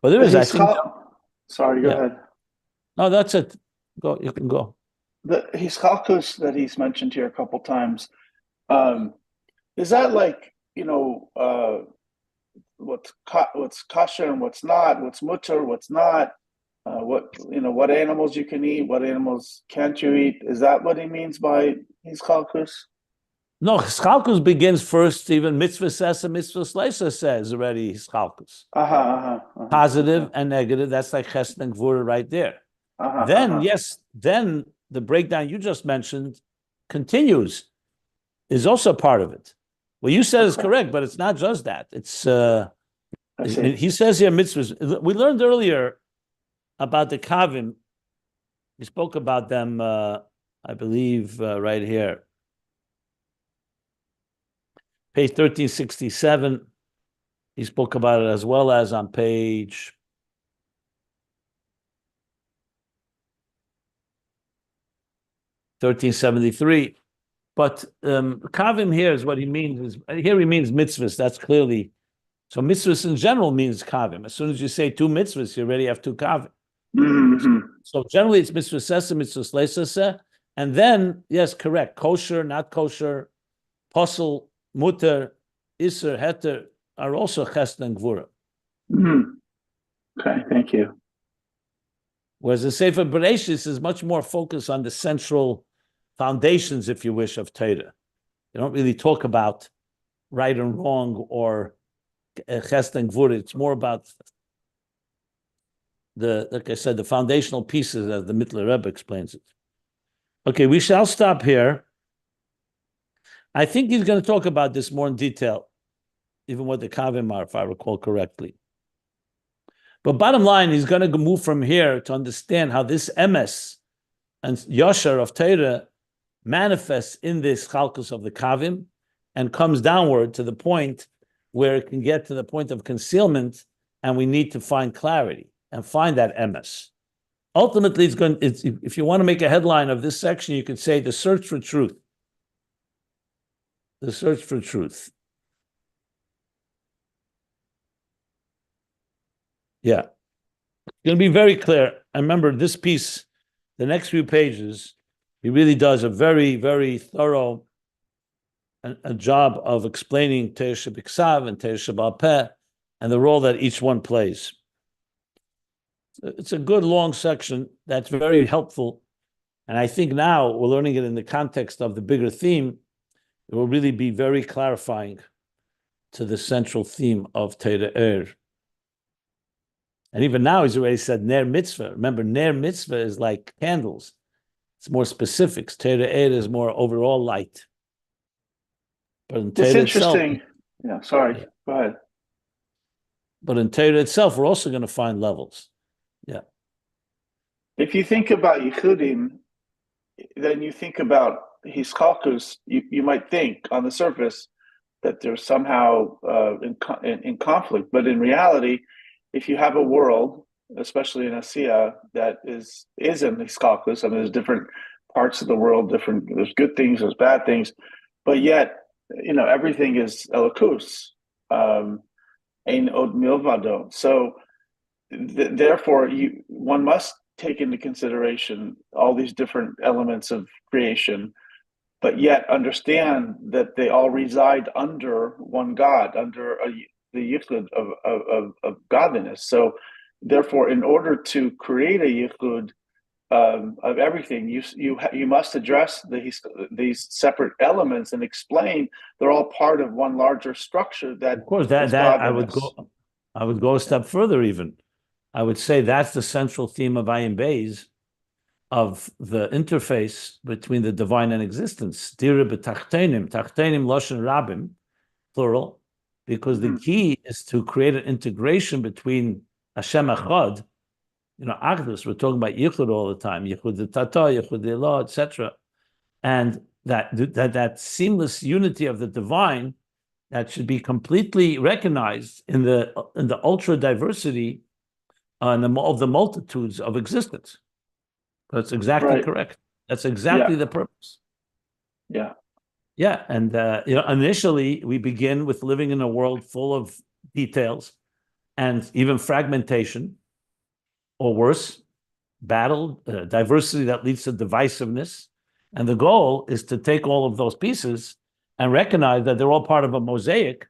But there is, I think. Sorry, go ahead. No, that's it. Go. You can go. The Hiskalkus that he's mentioned here a couple times, is that like, what's kosher and what's not, what's mutter, what's not? What animals you can eat, what animals can't you eat? Is that what he means by Hiskalkus? No, Hiskalkus begins first. Even mitzvah says and mitzvah leisa says already Hiskalkus. Positive and negative. That's like chesed and gvura right there. Then the breakdown you just mentioned continues, is also part of it. What you said is correct, but it's not just that. It's he says here mitzvahs. We learned earlier about the Kavim. We spoke about them, I believe, right here. Page 1367. He spoke about it as well as on page 1373. But Kavim here is what he means. Here he means mitzvahs. That's clearly. So mitzvahs in general means Kavim. As soon as you say two mitzvahs, you already have two Kavim. Mm-hmm. So generally it's mitzvah sesa, mitzvah leisasa. And then, yes, correct. Kosher, not kosher, posel, mutter, iser, heter are also chesed and gvura. Mm-hmm. Okay, thank you. Whereas the Sefer Bereishis is much more focused on the central foundations, if you wish, of Torah. You don't really talk about right and wrong or chesed and gvura. It's more about like I said, the foundational pieces, as the Mittler Rebbe explains it. Okay, we shall stop here. I think he's going to talk about this more in detail, even what the Kavim are, if I recall correctly. But bottom line, he's going to move from here to understand how this Emes and Yoshor of Torah manifests in this chalkus of the Kavim and comes downward to the point where it can get to the point of concealment, and we need to find clarity and find that Emes. Ultimately, if you want to make a headline of this section, you could say the search for truth. The search for truth. Yeah. It's going to be very clear. I remember this piece, the next few pages, he really does a very, very thorough a job of explaining Torah Shebiksav and Torah Shebal Peh and the role that each one plays. It's a good long section that's very helpful. And I think now we're learning it in the context of the bigger theme. It will really be very clarifying to the central theme of Torah And even now he's already said Ner Mitzvah. Remember, Ner Mitzvah is like candles. It's more specifics. Torah is more overall light. But in Torah It's interesting. itself, Yeah, sorry. Yeah. Go ahead. But in Torah itself, we're also going to find levels. Yeah. If you think about Yechudim, then you think about his kalkus, you might think on the surface that they're somehow in conflict. But in reality, if you have a world, especially in Asiya, that is in hiskalkus, I mean, there's different parts of the world, there's good things, there's bad things, but yet, everything is elokus, ein od milvado. So therefore, one must take into consideration all these different elements of creation, but yet understand that they all reside under one God, under the yichud of godliness. So therefore, in order to create a yichud of everything, you must address these separate elements and explain they're all part of one larger structure. That Of course, that I would go a step further even. I would say that's the central theme of Ayin Beis, of the interface between the divine and existence. Dira b'tachtenim, tachtenim loshen rabim, plural, because the key is to create an integration between Hashem Echad, Achdus, we're talking about Yichud all the time, Yichud Tata, Yichud Ilaah, etc. And that seamless unity of the divine that should be completely recognized in the ultra diversity of the multitudes of existence. That's exactly correct. That's exactly the purpose. Yeah. Yeah, and initially we begin with living in a world full of details and even fragmentation, or worse, battle, diversity that leads to divisiveness. And the goal is to take all of those pieces and recognize that they're all part of a mosaic,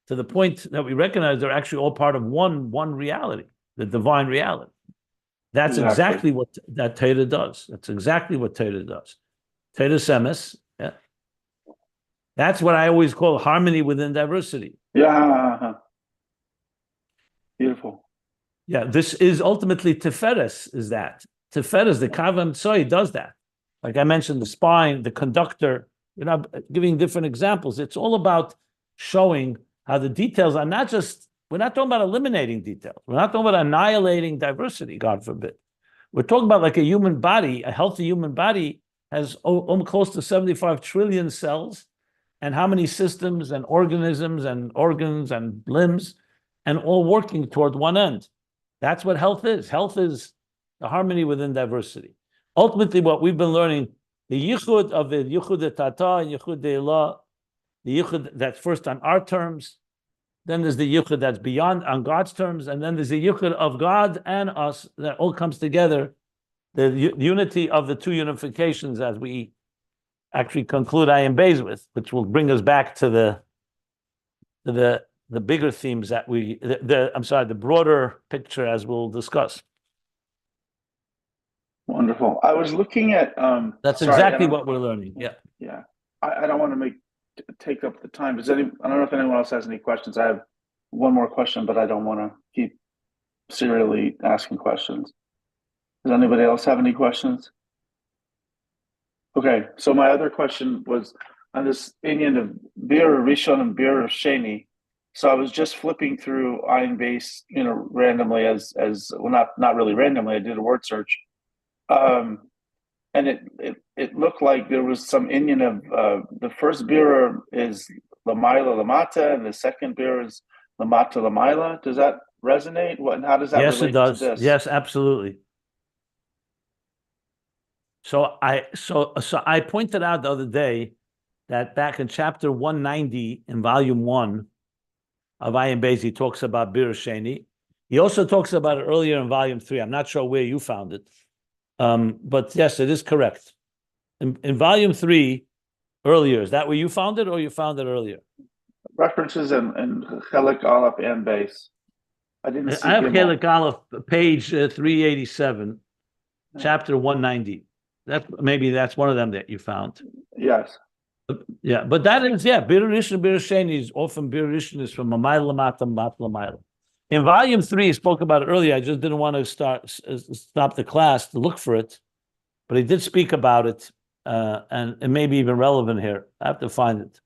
to the point that we recognize they're actually all part of one reality, the divine reality. That's exactly what that Torah does. That's exactly what Torah does. Toras Emes, yeah. That's what I always call harmony within diversity. Yeah. Beautiful. Yeah, this is ultimately Tiferes, is that. Tiferes, the Kavim Tsoy does that. Like I mentioned, the spine, the conductor, giving different examples. It's all about showing how the details are not just We're not talking about eliminating details. We're not talking about annihilating diversity, God forbid. We're talking about like a human body, a healthy human body has almost close to 75 trillion cells, and how many systems and organisms and organs and limbs, and all working toward one end. That's what health is. Health is the harmony within diversity. Ultimately, what we've been learning, the yichud of the yichud tata and yichud Ilaah, the yichud that's first on our terms, then there's the yichud that's beyond on God's terms, and then there's the yichud of God and us that all comes together, the unity of the two unifications as we actually conclude Ayin Beis with, which will bring us back to the bigger themes that the broader picture as we'll discuss. Wonderful. I was looking at That's exactly what we're learning. Yeah. Yeah. I don't want to take up the time. I don't know if anyone else has any questions. I have one more question, but I don't want to keep serially asking questions. Does anybody else have any questions? Okay, so my other question was on this inyan of Bir Rishon and Bir Sheni. So I was just flipping through Ayin Beis, randomly as well, not really randomly. I did a word search, and it looked like there was some inyan of the first Bir is Lamaila Lamata, and the second Bir is Lamata Lamaila. Does that resonate? And how does that Yes, relate it does. to this? Yes, absolutely. So I pointed out the other day that back in chapter 190 in volume 1 of Ayin Beis, he talks about Bir Sheni. He also talks about it earlier in volume 3. I'm not sure where you found it. But yes, it is correct. In volume 3, earlier, is that where you found it or you found it earlier? References in Chelik Aleph and Beis. I didn't see I have Gimel. Chelik Aleph, page 387, chapter 190. Maybe that's one of them that you found. Yes. Yeah, but that is, Bir Rishon, Bir Sheni is often Bir Rishon is from Amayla Mata, Mat Lamayla. In volume 3, he spoke about it earlier. I just didn't want to stop the class to look for it, but he did speak about it, and it may be even relevant here. I have to find it.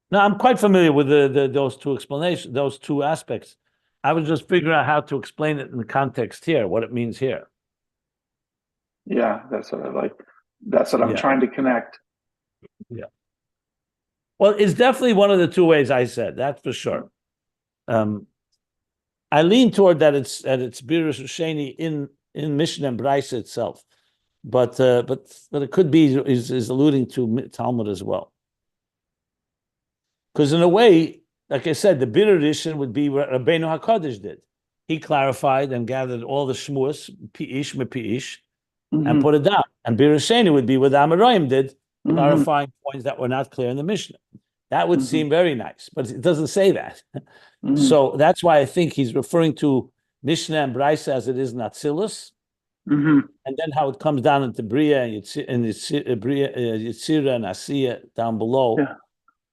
Now, I'm quite familiar with those two explanations, those two aspects. I was just figuring out how to explain it in the context here, what it means here. Yeah, that's what I like. That's what I'm trying to connect. Yeah. Well, it's definitely one of the two ways I said, that's for sure. I lean toward that it's Bir Sheni in Mishnah and Bereishis itself, but it could be is alluding to Talmud as well. Because in a way, like I said, the Bir Rishon would be what Rabbeinu HaKadosh did. He clarified and gathered all the shmuas, pi'ish me pi'ish, and put it down. And Bir Sheni would be what the Amoraim did, clarifying points that were not clear in the Mishnah. That would seem very nice, but it doesn't say that. So that's why I think he's referring to Mishnah and Bereishis as it is in Atzilus, and then how it comes down into Bria and Yitzira and Asiya down below. Yeah.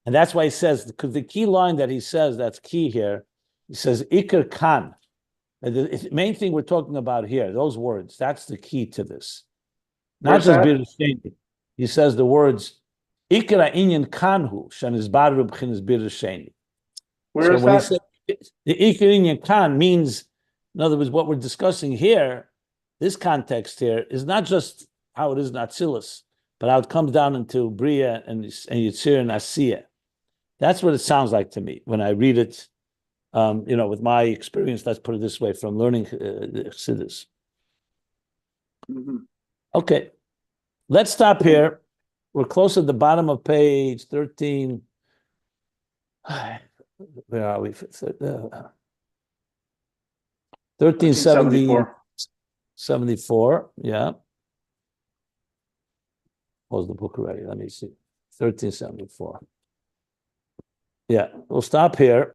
And that's why he says, because the key line that he says that's key here, he says Iker Kan. The main thing we're talking about here, those words, that's the key to this. Not just Bir Sheni. He says the words Ikra Inyan Kanhu Shanizbaru B'chinas Bir Sheni. Where is that? He said, the Ikra Inyan Kan means, in other words, what we're discussing here, this context here, is not just how it is in Atzilus, but how it comes down into Bria and Yitzir and Asiya. That's what it sounds like to me when I read it. With my experience, let's put it this way, from learning Chassidus. Okay, let's stop here. We're close at the bottom of page 13. Where are we? 1374. 74, yeah. Close the book already. Let me see. 1374. Yeah, we'll stop here.